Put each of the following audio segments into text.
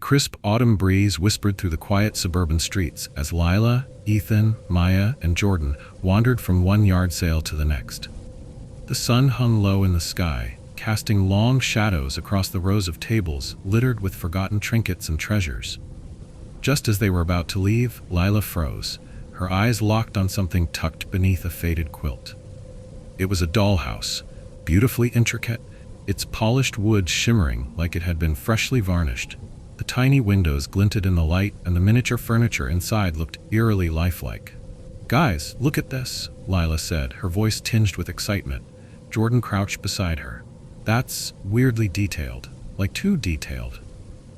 crisp autumn breeze whispered through the quiet suburban streets as Lila, Ethan, Maya, and Jordan wandered from one yard sale to the next. The sun hung low in the sky, casting long shadows across the rows of tables littered with forgotten trinkets and treasures. Just as they were about to leave, Lila froze, her eyes locked on something tucked beneath a faded quilt. It was a dollhouse, beautifully intricate, its polished wood shimmering like it had been freshly varnished. The tiny windows glinted in the light, and the miniature furniture inside looked eerily lifelike. "Guys, look at this," Lila said, her voice tinged with excitement. Jordan crouched beside her. "That's weirdly detailed, like too detailed."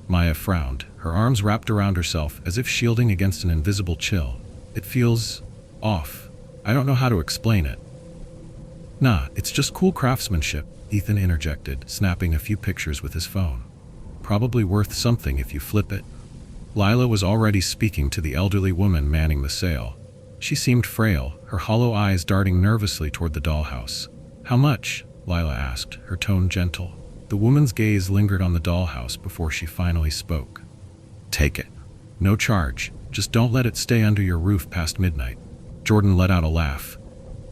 Maya frowned, her arms wrapped around herself as if shielding against an invisible chill. "It feels off. I don't know how to explain it." "Nah, it's just cool craftsmanship," Ethan interjected, snapping a few pictures with his phone. "Probably worth something if you flip it." Lila was already speaking to the elderly woman manning the sale. She seemed frail, her hollow eyes darting nervously toward the dollhouse. "How much?" Lila asked, her tone gentle. The woman's gaze lingered on the dollhouse before she finally spoke. "Take it. No charge. Just don't let it stay under your roof past midnight." Jordan let out a laugh.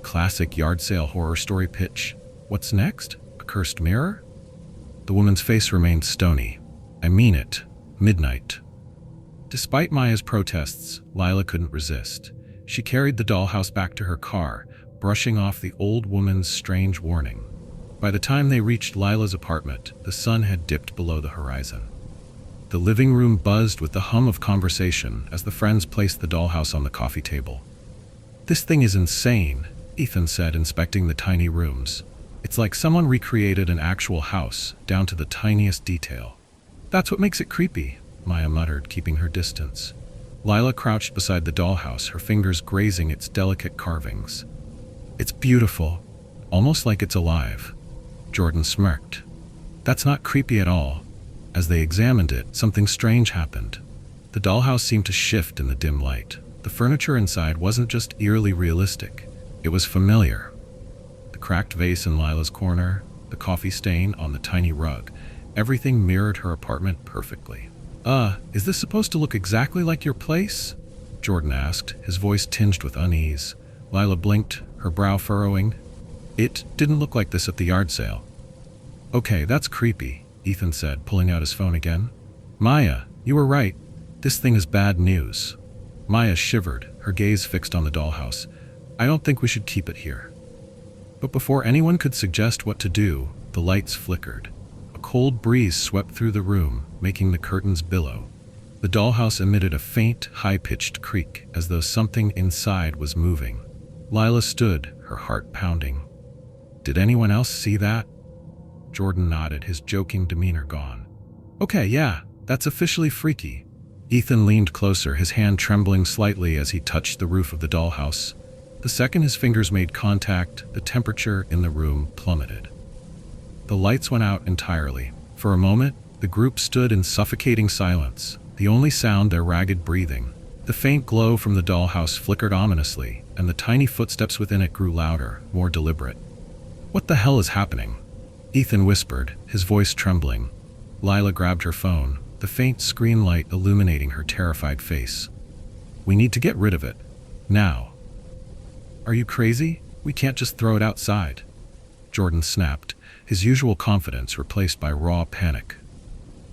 Classic yard sale horror story pitch. What's next? A cursed mirror? The woman's face remained stony. "I mean it. Midnight." Despite Maya's protests, Lila couldn't resist. She carried the dollhouse back to her car, brushing off the old woman's strange warning. By the time they reached Lila's apartment, the sun had dipped below the horizon. The living room buzzed with the hum of conversation as the friends placed the dollhouse on the coffee table. "This thing is insane," Ethan said, inspecting the tiny rooms. "It's like someone recreated an actual house, down to the tiniest detail." "That's what makes it creepy," Maya muttered, keeping her distance. Lila crouched beside the dollhouse, her fingers grazing its delicate carvings. "It's beautiful, almost like it's alive." Jordan smirked. "That's not creepy at all." As they examined it, something strange happened. The dollhouse seemed to shift in the dim light. The furniture inside wasn't just eerily realistic, it was familiar. The cracked vase in Lila's corner, the coffee stain on the tiny rug, everything mirrored her apartment perfectly. Is this supposed to look exactly like your place?" Jordan asked, his voice tinged with unease. Lila blinked, her brow furrowing. "It didn't look like this at the yard sale." "Okay, that's creepy," Ethan said, pulling out his phone again. "Maya, you were right. This thing is bad news." Maya shivered, her gaze fixed on the dollhouse. "I don't think we should keep it here." But before anyone could suggest what to do, the lights flickered. A cold breeze swept through the room, making the curtains billow. The dollhouse emitted a faint, high-pitched creak, as though something inside was moving. Lila stood, her heart pounding. "Did anyone else see that?" Jordan nodded, his joking demeanor gone. "Okay, yeah, that's officially freaky." Ethan leaned closer, his hand trembling slightly as he touched the roof of the dollhouse. The second his fingers made contact, the temperature in the room plummeted. The lights went out entirely. For a moment, the group stood in suffocating silence, the only sound their ragged breathing. The faint glow from the dollhouse flickered ominously, and the tiny footsteps within it grew louder, more deliberate. "What the hell is happening?" Ethan whispered, his voice trembling. Lila grabbed her phone, the faint screen light illuminating her terrified face. "We need to get rid of it. Now." "Are you crazy? We can't just throw it outside." Jordan snapped, his usual confidence replaced by raw panic.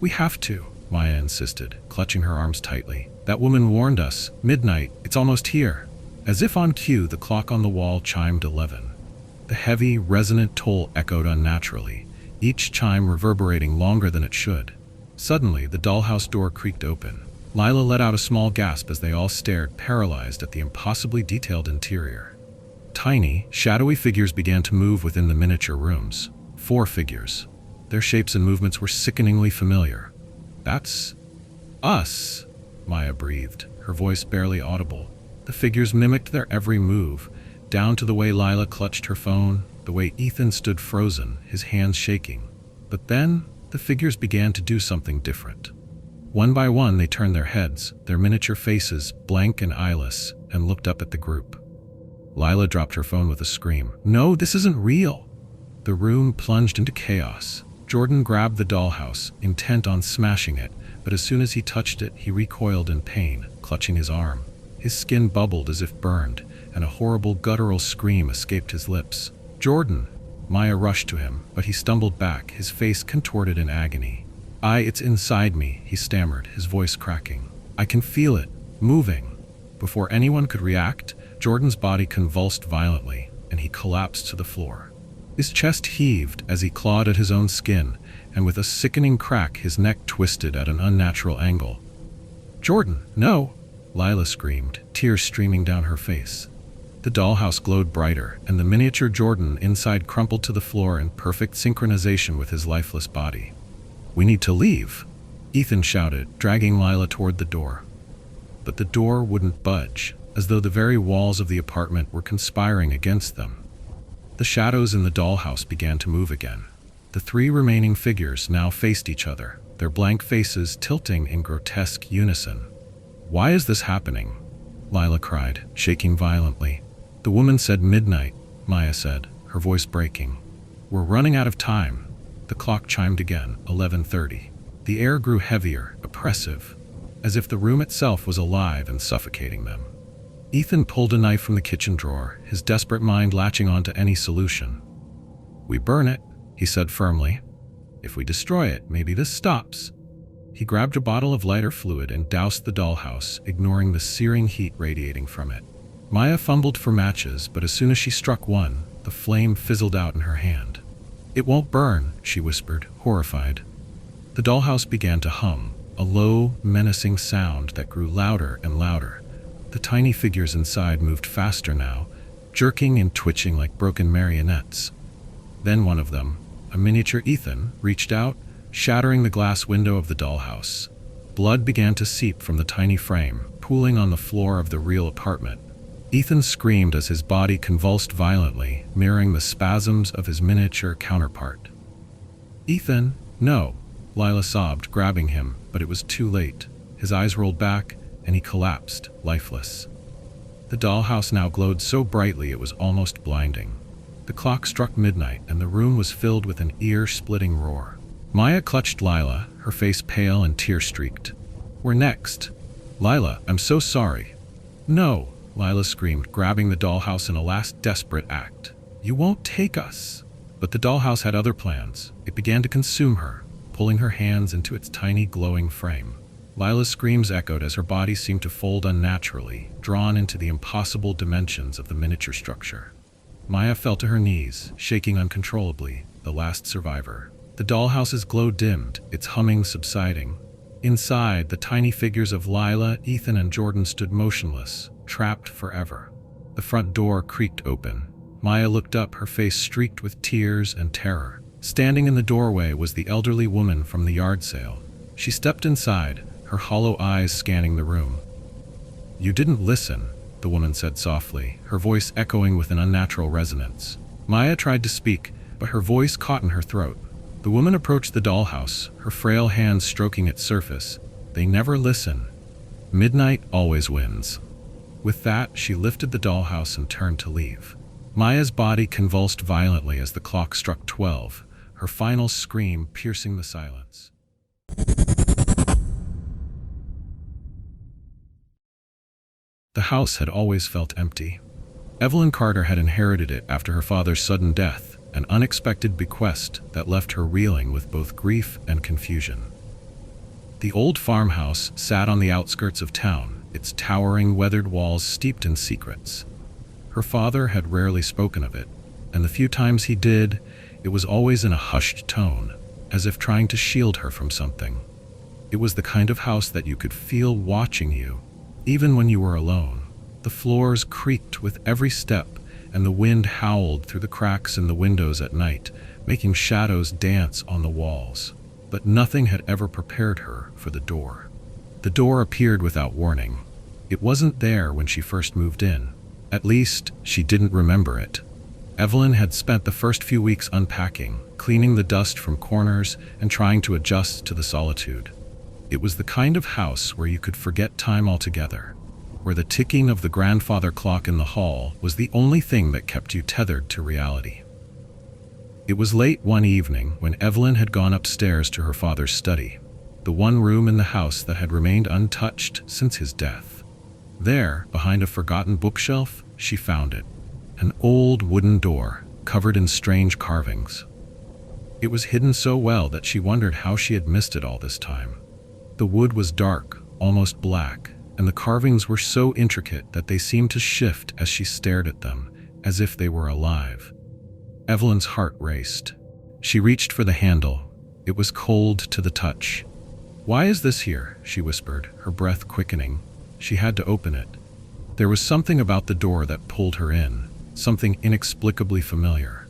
"We have to," Maya insisted, clutching her arms tightly. "That woman warned us. Midnight, it's almost here." As if on cue, the clock on the wall chimed 11. The heavy, resonant toll echoed unnaturally, each chime reverberating longer than it should. Suddenly, the dollhouse door creaked open. Lila let out a small gasp as they all stared, paralyzed at the impossibly detailed interior. Tiny, shadowy figures began to move within the miniature rooms. 4 figures. Their shapes and movements were sickeningly familiar. "That's us," Maya breathed, her voice barely audible. The figures mimicked their every move, down to the way Lila clutched her phone, the way Ethan stood frozen, his hands shaking. But then, the figures began to do something different. One by one, they turned their heads, their miniature faces blank and eyeless, and looked up at the group. Lila dropped her phone with a scream. "No, this isn't real!" The room plunged into chaos. Jordan grabbed the dollhouse, intent on smashing it, but as soon as he touched it, he recoiled in pain, clutching his arm. His skin bubbled as if burned, and a horrible guttural scream escaped his lips. "Jordan!" Maya rushed to him, but he stumbled back, his face contorted in agony. It's inside me," he stammered, his voice cracking. "I can feel it, moving." Before anyone could react, Jordan's body convulsed violently, and he collapsed to the floor. His chest heaved as he clawed at his own skin, and with a sickening crack, his neck twisted at an unnatural angle. "Jordan, no!" Lila screamed, tears streaming down her face. The dollhouse glowed brighter, and the miniature Jordan inside crumpled to the floor in perfect synchronization with his lifeless body. "We need to leave," Ethan shouted, dragging Lila toward the door. But the door wouldn't budge, as though the very walls of the apartment were conspiring against them. The shadows in the dollhouse began to move again. The three remaining figures now faced each other, their blank faces tilting in grotesque unison. "Why is this happening?" Lila cried, shaking violently. "The woman said midnight," Maya said, her voice breaking. "We're running out of time." The clock chimed again, 11:30. The air grew heavier, oppressive, as if the room itself was alive and suffocating them. Ethan pulled a knife from the kitchen drawer, his desperate mind latching onto any solution. "We burn it," he said firmly. "If we destroy it, maybe this stops." He grabbed a bottle of lighter fluid and doused the dollhouse, ignoring the searing heat radiating from it. Maya fumbled for matches, but as soon as she struck one, the flame fizzled out in her hand. "It won't burn," she whispered, horrified. The dollhouse began to hum, a low, menacing sound that grew louder and louder. The tiny figures inside moved faster now, jerking and twitching like broken marionettes. Then one of them, a miniature Ethan, reached out, shattering the glass window of the dollhouse. Blood began to seep from the tiny frame, pooling on the floor of the real apartment. Ethan screamed as his body convulsed violently, mirroring the spasms of his miniature counterpart. "Ethan, no!" Lila sobbed, grabbing him, but it was too late. His eyes rolled back, and he collapsed, lifeless. The dollhouse now glowed so brightly it was almost blinding. The clock struck midnight, and the room was filled with an ear-splitting roar. Maya clutched Lila, her face pale and tear-streaked. "We're next." "Lila, I'm so sorry." "No!" Lila screamed, grabbing the dollhouse in a last desperate act. "You won't take us." But the dollhouse had other plans. It began to consume her, pulling her hands into its tiny glowing frame. Lila's screams echoed as her body seemed to fold unnaturally, drawn into the impossible dimensions of the miniature structure. Maya fell to her knees, shaking uncontrollably, the last survivor. The dollhouse's glow dimmed, its humming subsiding. Inside, the tiny figures of Lila, Ethan, and Jordan stood motionless, trapped forever. The front door creaked open. Maya looked up, her face streaked with tears and terror. Standing in the doorway was the elderly woman from the yard sale. She stepped inside, her hollow eyes scanning the room. "You didn't listen," the woman said softly, her voice echoing with an unnatural resonance. Maya tried to speak, but her voice caught in her throat. The woman approached the dollhouse, her frail hands stroking its surface. "They never listen. Midnight always wins." With that, she lifted the dollhouse and turned to leave. Maya's body convulsed violently as the clock struck 12, her final scream piercing the silence. The house had always felt empty. Evelyn Carter had inherited it after her father's sudden death, an unexpected bequest that left her reeling with both grief and confusion. The old farmhouse sat on the outskirts of town, its towering, weathered walls steeped in secrets. Her father had rarely spoken of it, and the few times he did, it was always in a hushed tone, as if trying to shield her from something. It was the kind of house that you could feel watching you, even when you were alone. The floors creaked with every step, and the wind howled through the cracks in the windows at night, making shadows dance on the walls. But nothing had ever prepared her for the door. The door appeared without warning. It wasn't there when she first moved in. At least, she didn't remember it. Evelyn had spent the first few weeks unpacking, cleaning the dust from corners, and trying to adjust to the solitude. It was the kind of house where you could forget time altogether, where the ticking of the grandfather clock in the hall was the only thing that kept you tethered to reality. It was late one evening when Evelyn had gone upstairs to her father's study. the one room in the house that had remained untouched since his death. There, behind a forgotten bookshelf, she found it. An old wooden door, covered in strange carvings. It was hidden so well that she wondered how she had missed it all this time. The wood was dark, almost black, and the carvings were so intricate that they seemed to shift as she stared at them, as if they were alive. Evelyn's heart raced. She reached for the handle. It was cold to the touch. "Why is this here?" she whispered, her breath quickening. She had to open it. There was something about the door that pulled her in, something inexplicably familiar.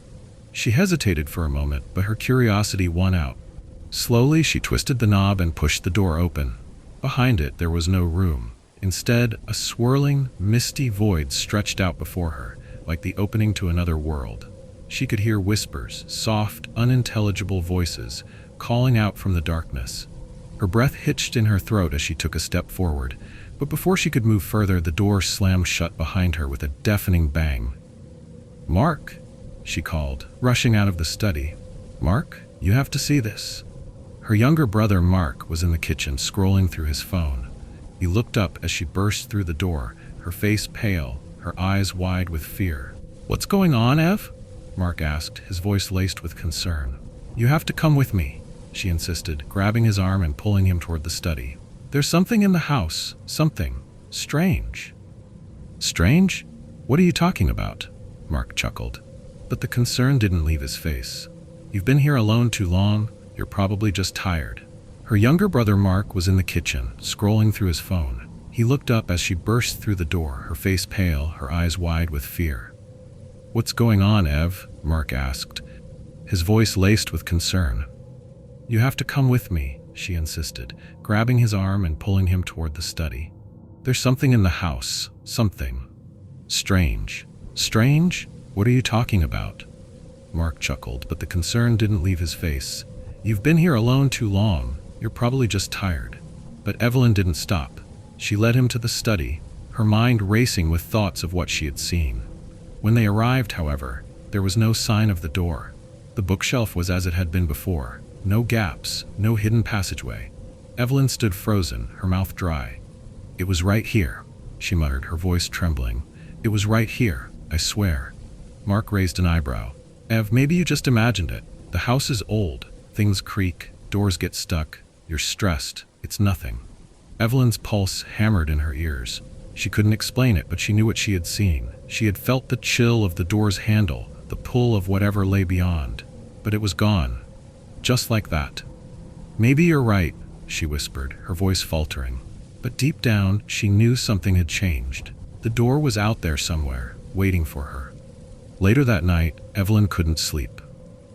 She hesitated for a moment, but her curiosity won out. Slowly, she twisted the knob and pushed the door open. Behind it, there was no room. Instead, a swirling, misty void stretched out before her, like the opening to another world. She could hear whispers, soft, unintelligible voices, calling out from the darkness. Her breath hitched in her throat as she took a step forward, but before she could move further, the door slammed shut behind her with a deafening bang. "Mark," she called, rushing out of the study. "Mark, you have to see this." Her younger brother, Mark, was in the kitchen, scrolling through his phone. He looked up as she burst through the door, her face pale, her eyes wide with fear. "What's going on, Ev?" Mark asked, his voice laced with concern. "You have to come with me," she insisted, grabbing his arm and pulling him toward the study. "There's something in the house, something strange." "Strange? What are you talking about?" Mark chuckled. But the concern didn't leave his face. "You've been here alone too long. You're probably just tired." Her younger brother Mark was in the kitchen, scrolling through his phone. He looked up as she burst through the door, her face pale, her eyes wide with fear. "What's going on, Ev?" Mark asked, his voice laced with concern. "You have to come with me," she insisted, grabbing his arm and pulling him toward the study. "There's something in the house, something strange." "Strange? What are you talking about?" Mark chuckled, but the concern didn't leave his face. "You've been here alone too long. You're probably just tired." But Evelyn didn't stop. She led him to the study, her mind racing with thoughts of what she had seen. When they arrived, however, there was no sign of the door. The bookshelf was as it had been before. No gaps, no hidden passageway. Evelyn stood frozen, her mouth dry. "It was right here," she muttered, her voice trembling. "It was right here, I swear." Mark raised an eyebrow. "Ev, maybe you just imagined it. The house is old. Things creak, doors get stuck. You're stressed. It's nothing." Evelyn's pulse hammered in her ears. She couldn't explain it, but she knew what she had seen. She had felt the chill of the door's handle, the pull of whatever lay beyond. But it was gone. Just like that. "Maybe you're right," she whispered, her voice faltering. But deep down, she knew something had changed. The door was out there somewhere, waiting for her. Later that night, Evelyn couldn't sleep.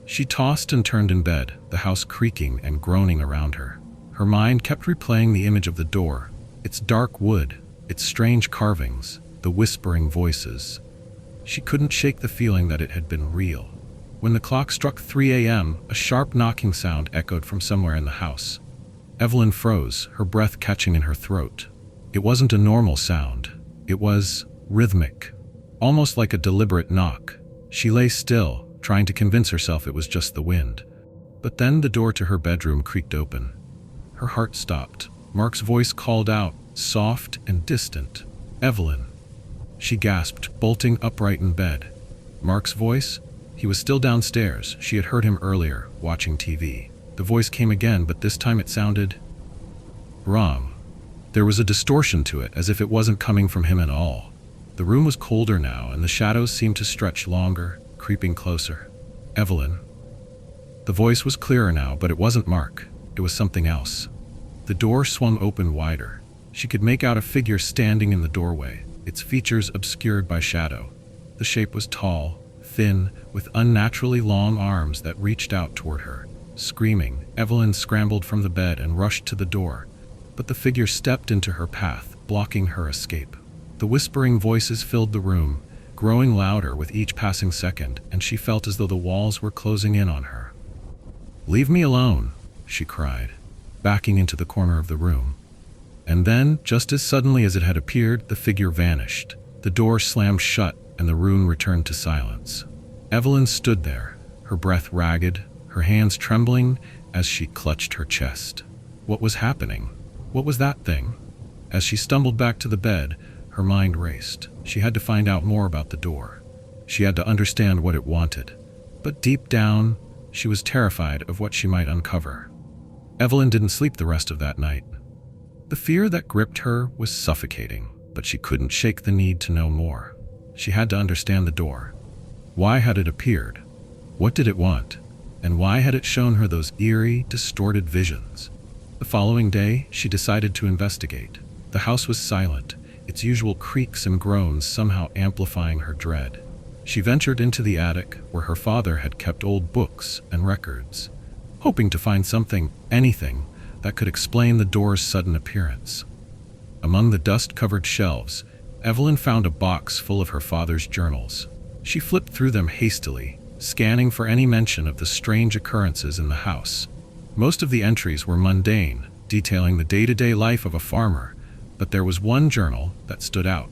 She tossed and turned in bed, the house creaking and groaning around her. Her mind kept replaying the image of the door, its dark wood, its strange carvings, the whispering voices. She couldn't shake the feeling that it had been real. When the clock struck 3 a.m., a sharp knocking sound echoed from somewhere in the house. Evelyn froze, her breath catching in her throat. It wasn't a normal sound. It was rhythmic, almost like a deliberate knock. She lay still, trying to convince herself it was just the wind. But then the door to her bedroom creaked open. Her heart stopped. Mark's voice called out, soft and distant. "Evelyn." She gasped, bolting upright in bed. Mark's voice? He was still downstairs. She had heard him earlier, watching TV. The voice came again, but this time it sounded wrong. There was a distortion to it, as if it wasn't coming from him at all. The room was colder now, and the shadows seemed to stretch longer, creeping closer. "Evelyn." The voice was clearer now, but it wasn't Mark. It was something else. The door swung open wider. She could make out a figure standing in the doorway, its features obscured by shadow. The shape was tall, thin, with unnaturally long arms that reached out toward her. Screaming, Evelyn scrambled from the bed and rushed to the door, but the figure stepped into her path, blocking her escape. The whispering voices filled the room, growing louder with each passing second, and she felt as though the walls were closing in on her. "Leave me alone," she cried, backing into the corner of the room. And then, just as suddenly as it had appeared, the figure vanished. The door slammed shut, and the room returned to silence. Evelyn stood there, her breath ragged, her hands trembling as she clutched her chest. What was happening? What was that thing? As she stumbled back to the bed, her mind raced. She had to find out more about the door. She had to understand what it wanted. But deep down, she was terrified of what she might uncover. Evelyn didn't sleep the rest of that night. The fear that gripped her was suffocating, but she couldn't shake the need to know more. She had to understand the door. Why had it appeared? What did it want? And why had it shown her those eerie, distorted visions? The following day, she decided to investigate. The house was silent, its usual creaks and groans somehow amplifying her dread. She ventured into the attic, where her father had kept old books and records, hoping to find something, anything, that could explain the door's sudden appearance. Among the dust-covered shelves, Evelyn found a box full of her father's journals. She flipped through them hastily, scanning for any mention of the strange occurrences in the house. Most of the entries were mundane, detailing the day-to-day life of a farmer, but there was one journal that stood out.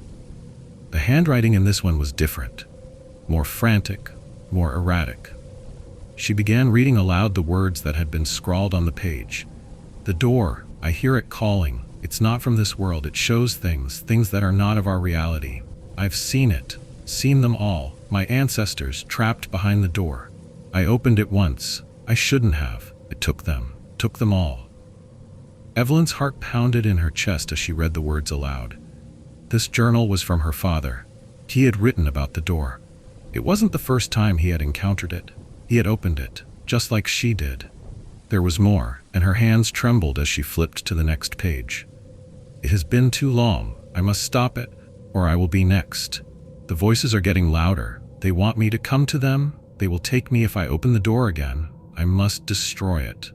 The handwriting in this one was different, more frantic, more erratic. She began reading aloud the words that had been scrawled on the page. "The door, I hear it calling. It's not from this world. It shows things that are not of our reality. I've seen it, seen them all, my ancestors trapped behind the door. I opened it once. I shouldn't have. It took them all." Evelyn's heart pounded in her chest as she read the words aloud. This journal was from her father. He had written about the door. It wasn't the first time he had encountered it. He had opened it, just like she did. There was more, and her hands trembled as she flipped to the next page. "It has been too long. I must stop it, or I will be next. The voices are getting louder. They want me to come to them. They will take me if I open the door again. I must destroy it."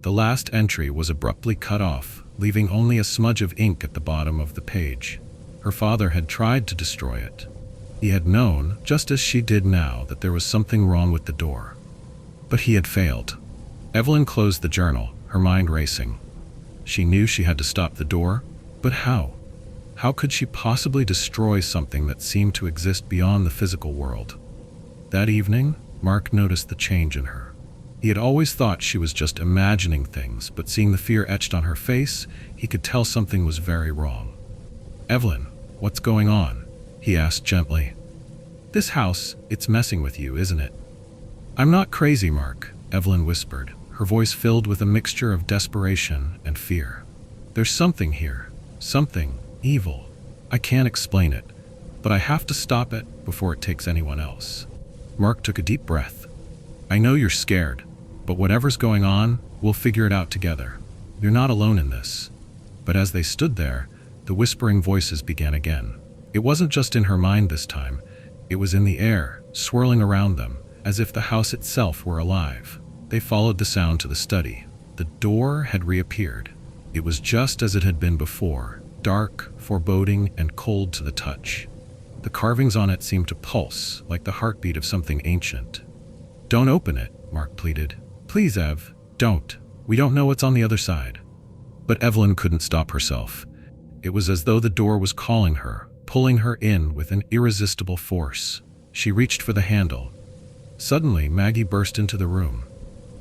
The last entry was abruptly cut off, leaving only a smudge of ink at the bottom of the page. Her father had tried to destroy it. He had known, just as she did now, that there was something wrong with the door. But he had failed. Evelyn closed the journal, her mind racing. She knew she had to stop the door, but how? How could she possibly destroy something that seemed to exist beyond the physical world? That evening, Mark noticed the change in her. He had always thought she was just imagining things, but seeing the fear etched on her face, he could tell something was very wrong. "Evelyn, what's going on?" he asked gently. "This house, it's messing with you, isn't it?" "I'm not crazy, Mark," Evelyn whispered, her voice filled with a mixture of desperation and fear. "There's something here, something evil. I can't explain it, but I have to stop it before it takes anyone else." Mark took a deep breath. "I know you're scared, but whatever's going on, we'll figure it out together. You're not alone in this." But as they stood there, the whispering voices began again. It wasn't just in her mind this time. It was in the air, swirling around them, as if the house itself were alive. They followed the sound to the study. The door had reappeared. It was just as it had been before, dark, foreboding, and cold to the touch. The carvings on it seemed to pulse, like the heartbeat of something ancient. "Don't open it," Mark pleaded. "Please, Ev, don't. We don't know what's on the other side." But Evelyn couldn't stop herself. It was as though the door was calling her, pulling her in with an irresistible force. She reached for the handle. Suddenly, Maggie burst into the room.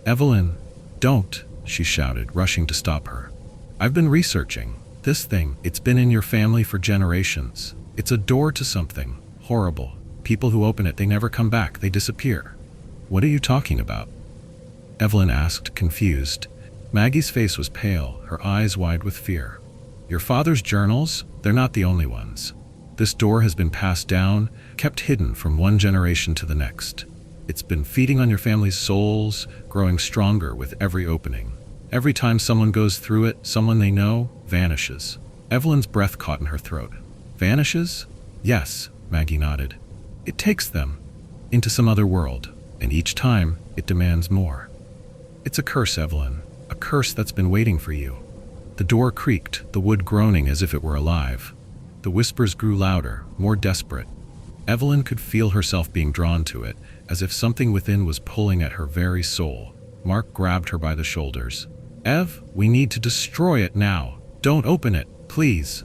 "Evelyn, don't," she shouted, rushing to stop her. "I've been researching. This thing, it's been in your family for generations. It's a door to something horrible. People who open it, they never come back. They disappear." "What are you talking about?" Evelyn asked, confused. Maggie's face was pale, her eyes wide with fear. "Your father's journals? They're not the only ones. This door has been passed down, kept hidden from one generation to the next. It's been feeding on your family's souls, growing stronger with every opening. Every time someone goes through it, someone they know vanishes." Evelyn's breath caught in her throat. "Vanishes?" "Yes," Maggie nodded. "It takes them into some other world, and each time it demands more. It's a curse, Evelyn, a curse that's been waiting for you." The door creaked, the wood groaning as if it were alive. The whispers grew louder, more desperate. Evelyn could feel herself being drawn to it, as if something within was pulling at her very soul. Mark grabbed her by the shoulders. "Ev, we need to destroy it now. Don't open it, please."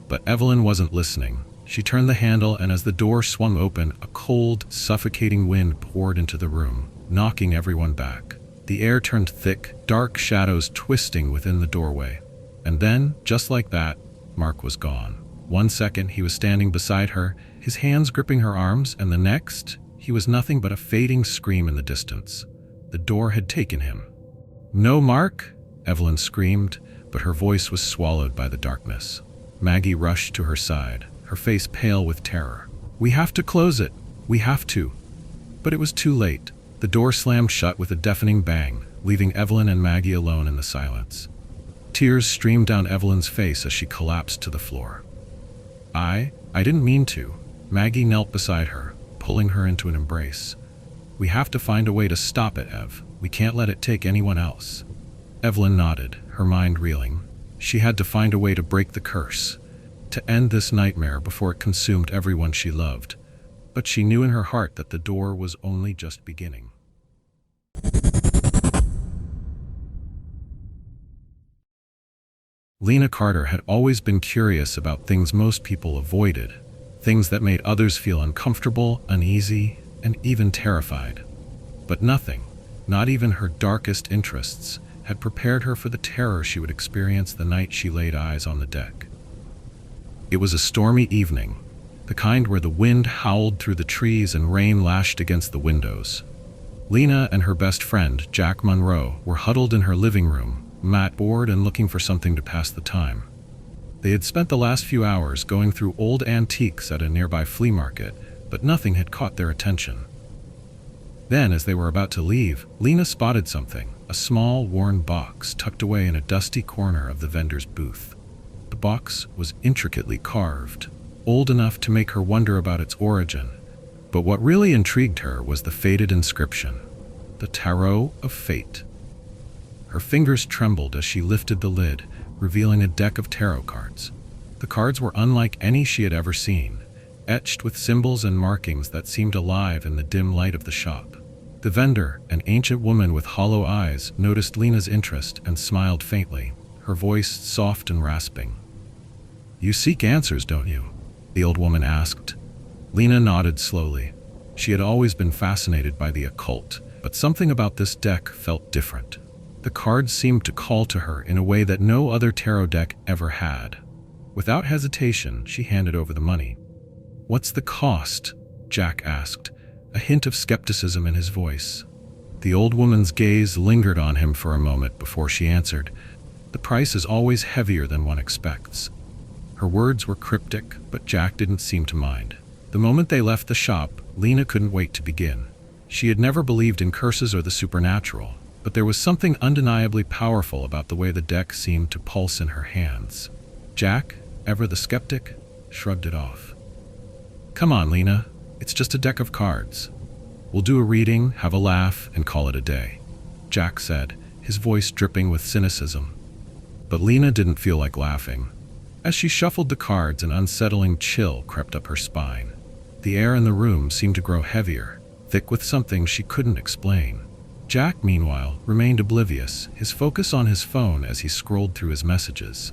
But Evelyn wasn't listening. She turned the handle, and as the door swung open, a cold, suffocating wind poured into the room, knocking everyone back. The air turned thick, dark shadows twisting within the doorway. And then, just like that, Mark was gone. 1 second, he was standing beside her, his hands gripping her arms, and the next, he was nothing but a fading scream in the distance. The door had taken him. "No, Mark!" Evelyn screamed, but her voice was swallowed by the darkness. Maggie rushed to her side, her face pale with terror. "We have to close it! We have to!" But it was too late. The door slammed shut with a deafening bang, leaving Evelyn and Maggie alone in the silence. Tears streamed down Evelyn's face as she collapsed to the floor. I didn't mean to." Maggie knelt beside her, pulling her into an embrace. "We have to find a way to stop it, Ev. We can't let it take anyone else." Evelyn nodded, her mind reeling. She had to find a way to break the curse, to end this nightmare before it consumed everyone she loved. But she knew in her heart that the door was only just beginning. Lena Carter had always been curious about things most people avoided, things that made others feel uncomfortable, uneasy, and even terrified. But nothing, not even her darkest interests, had prepared her for the terror she would experience the night she laid eyes on the deck. It was a stormy evening, the kind where the wind howled through the trees and rain lashed against the windows. Lena and her best friend, Jack Monroe, were huddled in her living room, bored and looking for something to pass the time. They had spent the last few hours going through old antiques at a nearby flea market, but nothing had caught their attention. Then, as they were about to leave, Lena spotted something, a small, worn box tucked away in a dusty corner of the vendor's booth. The box was intricately carved, old enough to make her wonder about its origin. But what really intrigued her was the faded inscription, the Tarot of Fate. Her fingers trembled as she lifted the lid, revealing a deck of tarot cards. The cards were unlike any she had ever seen, etched with symbols and markings that seemed alive in the dim light of the shop. The vendor, an ancient woman with hollow eyes, noticed Lena's interest and smiled faintly, her voice soft and rasping. "You seek answers, don't you?" the old woman asked. Lena nodded slowly. She had always been fascinated by the occult, but something about this deck felt different. The cards seemed to call to her in a way that no other tarot deck ever had. Without hesitation, she handed over the money. "What's the cost?" Jack asked, a hint of skepticism in his voice. The old woman's gaze lingered on him for a moment before she answered, "The price is always heavier than one expects." Her words were cryptic, but Jack didn't seem to mind. The moment they left the shop, Lena couldn't wait to begin. She had never believed in curses or the supernatural, but there was something undeniably powerful about the way the deck seemed to pulse in her hands. Jack, ever the skeptic, shrugged it off. "Come on, Lena. It's just a deck of cards. We'll do a reading, have a laugh, and call it a day," Jack said, his voice dripping with cynicism. But Lena didn't feel like laughing. As she shuffled the cards, an unsettling chill crept up her spine. The air in the room seemed to grow heavier, thick with something she couldn't explain. Jack, meanwhile, remained oblivious, his focus on his phone as he scrolled through his messages.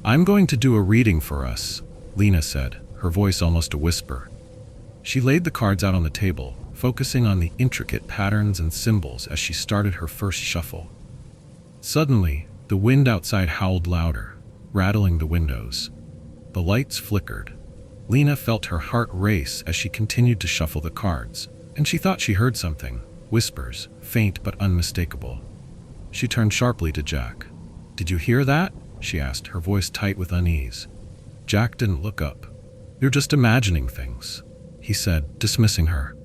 "I'm going to do a reading for us," Lena said, her voice almost a whisper. She laid the cards out on the table, focusing on the intricate patterns and symbols as she started her first shuffle. Suddenly, the wind outside howled louder, rattling the windows. The lights flickered. Lena felt her heart race as she continued to shuffle the cards, and she thought she heard something. Whispers, faint but unmistakable. She turned sharply to Jack. "Did you hear that?" she asked, her voice tight with unease. Jack didn't look up. "You're just imagining things," he said, dismissing her.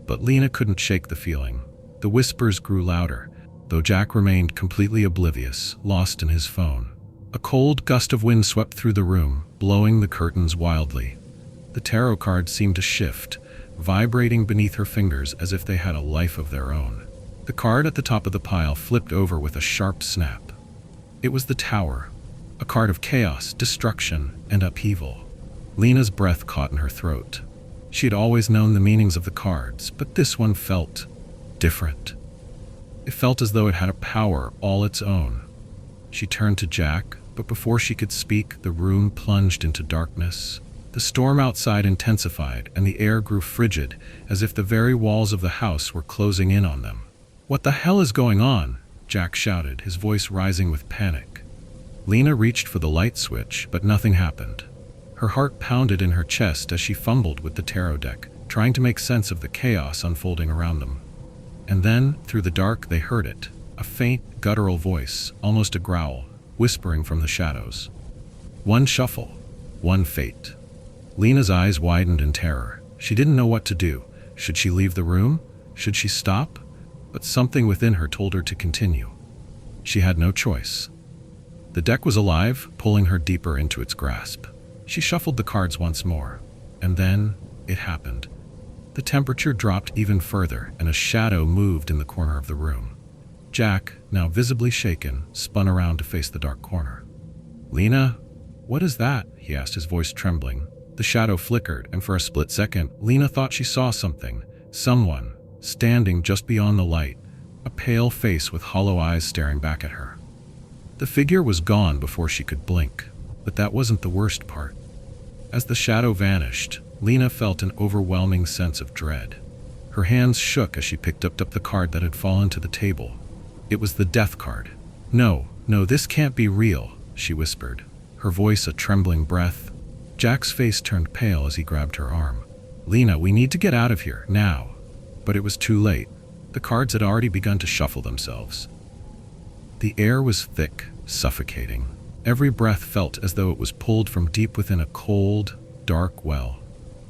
But Lena couldn't shake the feeling. The whispers grew louder, though Jack remained completely oblivious, lost in his phone. A cold gust of wind swept through the room, blowing the curtains wildly. The tarot cards seemed to shift, vibrating beneath her fingers as if they had a life of their own. The card at the top of the pile flipped over with a sharp snap. It was the Tower, a card of chaos, destruction, and upheaval. Lena's breath caught in her throat. She had always known the meanings of the cards, but this one felt different. It felt as though it had a power all its own. She turned to Jack, but before she could speak, the room plunged into darkness. The storm outside intensified, and the air grew frigid, as if the very walls of the house were closing in on them. "What the hell is going on?" Jack shouted, his voice rising with panic. Lena reached for the light switch, but nothing happened. Her heart pounded in her chest as she fumbled with the tarot deck, trying to make sense of the chaos unfolding around them. And then, through the dark, they heard it, a faint, guttural voice, almost a growl, whispering from the shadows. One shuffle, one fate. Lena's eyes widened in terror. She didn't know what to do. Should she leave the room? Should she stop? But something within her told her to continue. She had no choice. The deck was alive, pulling her deeper into its grasp. She shuffled the cards once more, and then it happened. The temperature dropped even further, and a shadow moved in the corner of the room. Jack, now visibly shaken, spun around to face the dark corner. "Lena, what is that?" he asked, his voice trembling. The shadow flickered, and for a split second, Lena thought she saw something. Someone, standing just beyond the light, a pale face with hollow eyes staring back at her. The figure was gone before she could blink, but that wasn't the worst part. As the shadow vanished, Lena felt an overwhelming sense of dread. Her hands shook as she picked up the card that had fallen to the table. It was the death card. No, this can't be real," she whispered, her voice a trembling breath. Jack's face turned pale as he grabbed her arm. "Lena, we need to get out of here, now." But it was too late. The cards had already begun to shuffle themselves. The air was thick, suffocating. Every breath felt as though it was pulled from deep within a cold, dark well.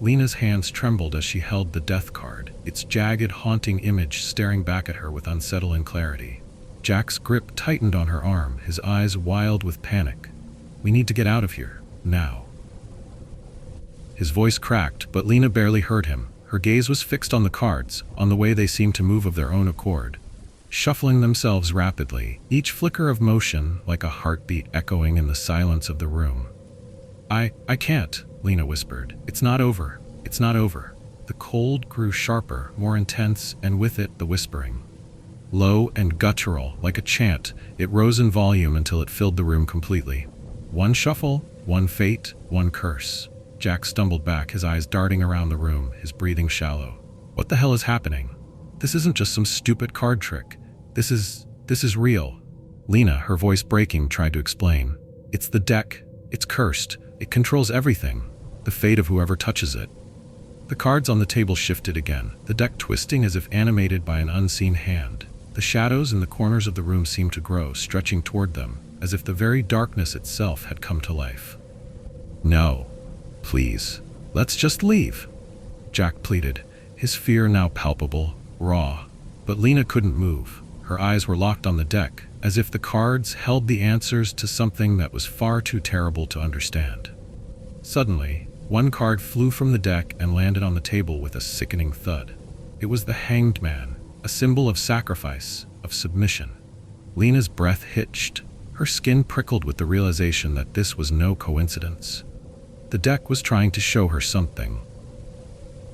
Lena's hands trembled as she held the death card, its jagged, haunting image staring back at her with unsettling clarity. Jack's grip tightened on her arm, his eyes wild with panic. "We need to get out of here, now." His voice cracked, but Lena barely heard him. Her gaze was fixed on the cards, on the way they seemed to move of their own accord, shuffling themselves rapidly, each flicker of motion like a heartbeat echoing in the silence of the room. I can't," Lena whispered. It's not over. It's not over." The cold grew sharper, more intense, and with it the whispering. Low and guttural, like a chant, it rose in volume until it filled the room completely. One shuffle, one fate, one curse. Jack stumbled back, his eyes darting around the room, his breathing shallow. "What the hell is happening? This isn't just some stupid card trick. This is real." Lena, her voice breaking, tried to explain. "It's the deck. It's cursed. It controls everything. The fate of whoever touches it." The cards on the table shifted again, the deck twisting as if animated by an unseen hand. The shadows in the corners of the room seemed to grow, stretching toward them, as if the very darkness itself had come to life. "No. Please, let's just leave," Jack pleaded, his fear now palpable, raw. But Lena couldn't move. Her eyes were locked on the deck, as if the cards held the answers to something that was far too terrible to understand. Suddenly, one card flew from the deck and landed on the table with a sickening thud. It was the Hanged Man, a symbol of sacrifice, of submission. Lena's breath hitched. Her skin prickled with the realization that this was no coincidence. The deck was trying to show her something.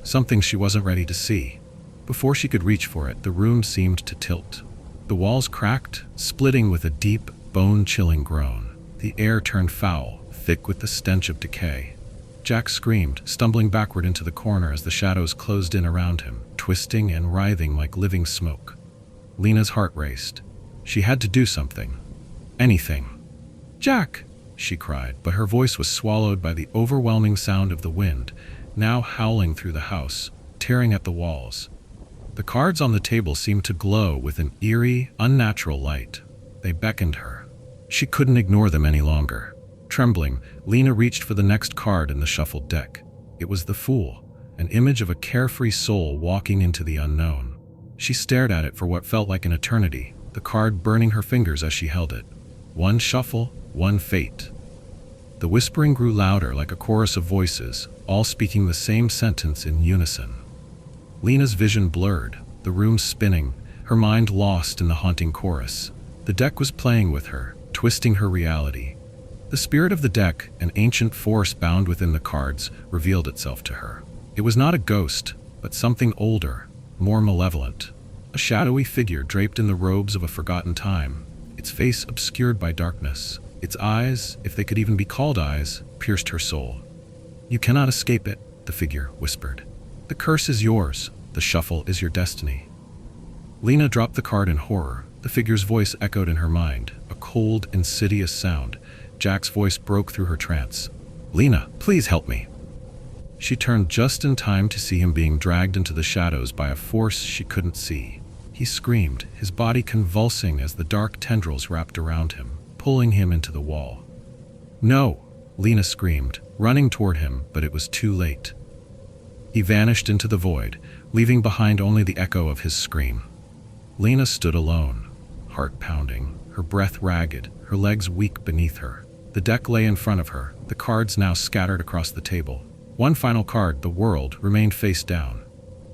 Something she wasn't ready to see. Before she could reach for it, the room seemed to tilt. The walls cracked, splitting with a deep, bone-chilling groan. The air turned foul, thick with the stench of decay. Jack screamed, stumbling backward into the corner as the shadows closed in around him, twisting and writhing like living smoke. Lena's heart raced. She had to do something. Anything. "Jack!" she cried, but her voice was swallowed by the overwhelming sound of the wind, now howling through the house, tearing at the walls. The cards on the table seemed to glow with an eerie, unnatural light. They beckoned her. She couldn't ignore them any longer. Trembling, Lena reached for the next card in the shuffled deck. It was the Fool, an image of a carefree soul walking into the unknown. She stared at it for what felt like an eternity, the card burning her fingers as she held it. One shuffle, one fate. The whispering grew louder, like a chorus of voices, all speaking the same sentence in unison. Lena's vision blurred, the room spinning, her mind lost in the haunting chorus. The deck was playing with her, twisting her reality. The spirit of the deck, an ancient force bound within the cards, revealed itself to her. It was not a ghost, but something older, more malevolent. A shadowy figure draped in the robes of a forgotten time, its face obscured by darkness. Its eyes, if they could even be called eyes, pierced her soul. "You cannot escape it," the figure whispered. "The curse is yours. The shuffle is your destiny." Lena dropped the card in horror. The figure's voice echoed in her mind, a cold, insidious sound. Jack's voice broke through her trance. "Lena, please help me." She turned just in time to see him being dragged into the shadows by a force she couldn't see. He screamed, his body convulsing as the dark tendrils wrapped around him, pulling him into the wall. "No!" Lena screamed, running toward him, but it was too late. He vanished into the void, leaving behind only the echo of his scream. Lena stood alone, heart pounding, her breath ragged, her legs weak beneath her. The deck lay in front of her, the cards now scattered across the table. One final card, the world, remained face down.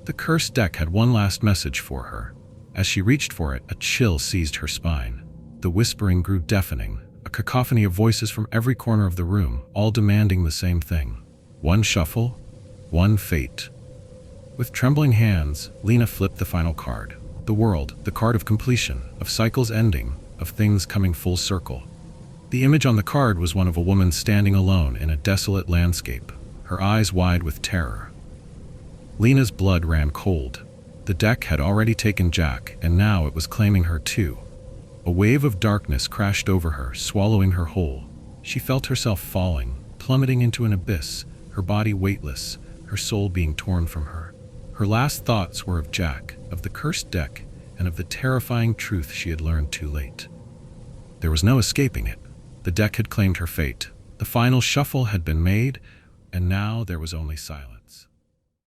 The cursed deck had one last message for her. As she reached for it, a chill seized her spine. The whispering grew deafening, a cacophony of voices from every corner of the room, all demanding the same thing. One shuffle, one fate. With trembling hands, Lena flipped the final card. The world, the card of completion, of cycles ending, of things coming full circle. The image on the card was one of a woman standing alone in a desolate landscape, her eyes wide with terror. Lena's blood ran cold. The deck had already taken Jack, and now it was claiming her too. A wave of darkness crashed over her, swallowing her whole. She felt herself falling, plummeting into an abyss, her body weightless, her soul being torn from her. Her last thoughts were of Jack, of the cursed deck, and of the terrifying truth she had learned too late. There was no escaping it. The deck had claimed her fate. The final shuffle had been made, and now there was only silence.